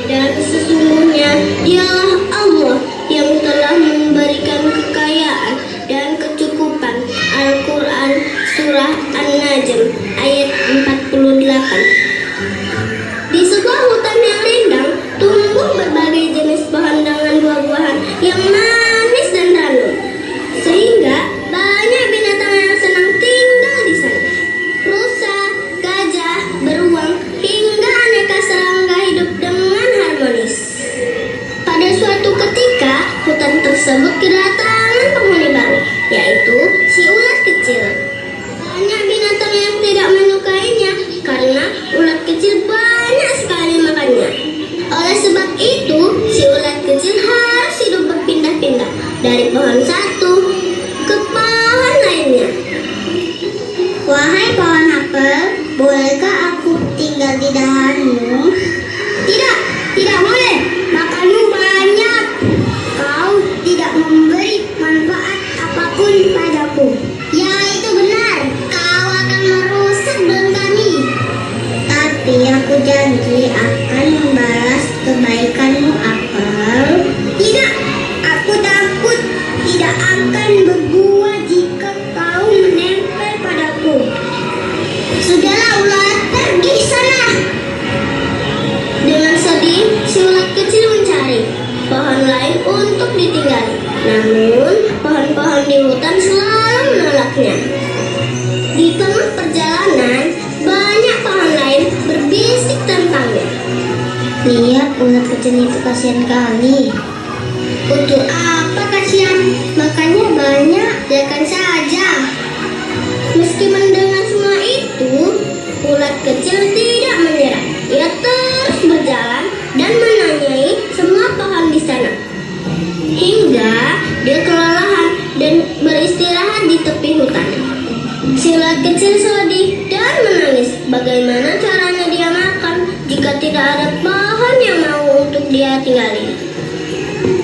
Dan sesungguhnya dialah Allah yang telah memberikan kekayaan dan kecukupan. Al-Quran Surah An-Najm ayat 48. Di sebuah hutan yang rindang tumbuh berbagai jenis pohon dengan buah-buahan yang manis dan ranum, sehingga banyak binatang yang senang tinggal di sana. Rusa, gajah, beruang, hingga aneka serangga hidup dengan harmonis. Pada suatu ketika, hutan tersebut kedatangan penghuni baru, yaitu si ulat kecil. Banyak binatang yang tidak menyukainya karena ulat kecil banyak sekali makannya. Oleh sebab itu, si ulat kecil harus hidup berpindah-pindah dari pohon satu ke pohon lainnya. Wahai pohon apel, bolehkah aku tinggal di dahanmu? Tidak, tidak boleh. Makanmu banyak. Kau tidak memberi manfaat apapun padaku. Ya, itu benar. Kau akan merusak daun kami. Tapi aku janji akan membalas kebaikanmu, apel. Tidak, Aku takut tidak akan berbuah jika kau menempel padaku. sudahlah ulat, pergi sana. Dengan sedih, si ulat kecil mencari pohon lain untuk ditinggali. Namun, pohon-pohon di hutan selalu menolaknya. Di tengah perjalanan, banyak pohon lain berbisik tentangnya. Lihat ulat kecil itu, kasihan kali. Untuk apa kasihan? Makannya banyak, biarkan saja. Meski mendengar semua itu, ulat kecil tidak menyerah. Ia terus berjalan dan menanyai semua pohon di sana. Hingga dia kelelahan dan beristirahat di tepi hutan. Si ulat kecil sedih dan menangis. Bagaimana caranya dia makan jika tidak ada pohon yang mau untuk dia tinggali?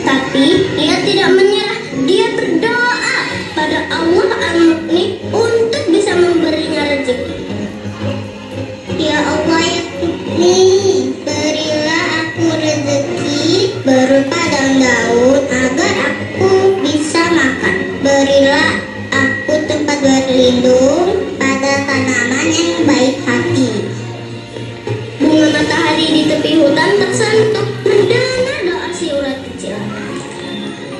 Tapi ia tidak menyerah. Dia berdoa pada Allah Al-Mughni untuk bisa memberinya rezeki. Ya Allah yang Mughni, berilah aku rezeki berupa daun-daun agar aku bisa makan. Berilah aku tempat berlindung pada tanaman yang baik hati. Bunga matahari di tepi hutan tersentuh mendengar doa si ulat kecil.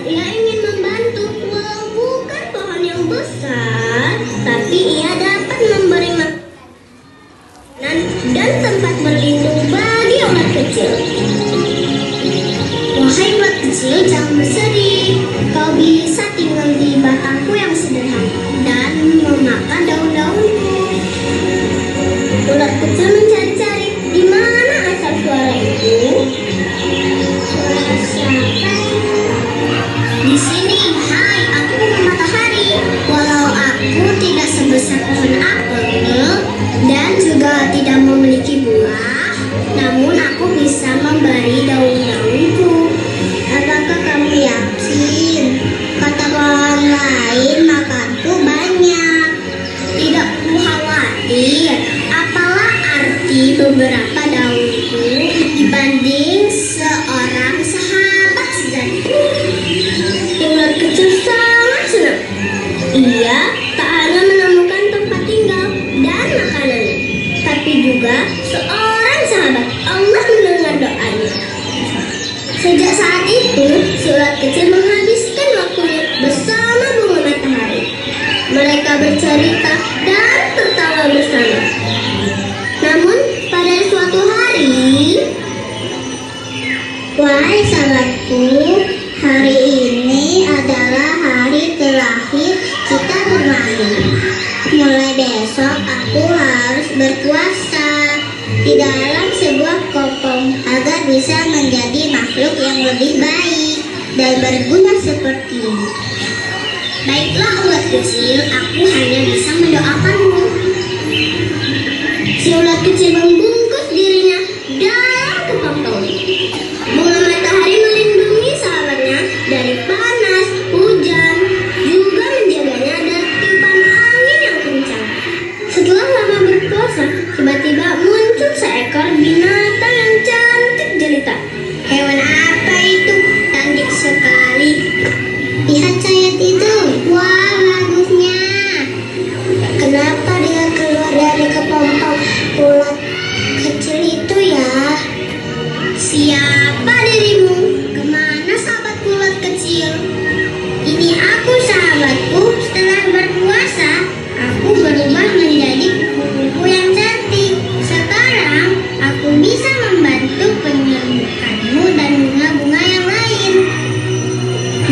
Ia ingin membantu, walau bukan pohon yang besar, tapi ia dapat memberi makanan dan tempat berlindung bagi ulat kecil. Wahai ulat kecil, jangan bersedih. Kau bisa tinggal di batangku yang sederhana dan memakan daun-daunku. Ulat kecil mencari-cari di mana asal suara itu. Suara siapa? Di sini, hai, aku bunga matahari. Walau aku tidak sebesar pohon apel dan juga tidak memiliki buah, namun aku bisa memberi daun-daunku. Apakah kamu yakin? Kata pohon lain, makanku banyak. Tidak perlu khawatir. Apalah arti beberapa daunku dibanding seorang sahabat sejati? Ulat kecil sangat senang. Ia tak hanya menemukan tempat tinggal dan makanan, tapi juga seorang sahabat. Allah mendengar doanya. Sejak saat itu, si ulat kecil menghabiskan waktunya bersama bunga matahari. Mereka bercerita dan tertawa bersama. Namun, pada suatu hari, Wahai sahabatku, hari ini adalah hari terakhir kita bermain. Mulai besok aku harus berpuasa di dalam sebuah kopong agar bisa menjadi makhluk yang lebih baik dan berguna sepertimu. baiklah ulat kecil, aku hanya bisa mendoakanmu. Si ulat kecil membungkus dirinya dalam kepompong. Bunga matahari melindungi sahabatnya dari panas, hujan, juga menjaganya dari tiupan angin yang kencang. Setelah lama berpuasa, si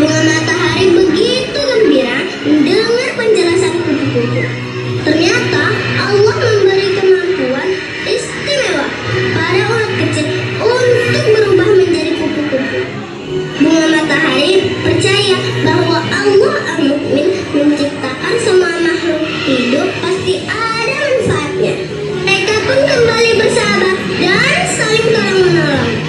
Bunga matahari begitu gembira mendengar penjelasan kupu-kupu. Ternyata Allah memberi kemampuan istimewa pada ulat kecil untuk berubah menjadi kupu-kupu. Bunga matahari percaya bahwa Allah Al-Mu'min menciptakan semua makhluk hidup pasti ada manfaatnya. Mereka pun kembali bersahabat dan saling tolong-menolong.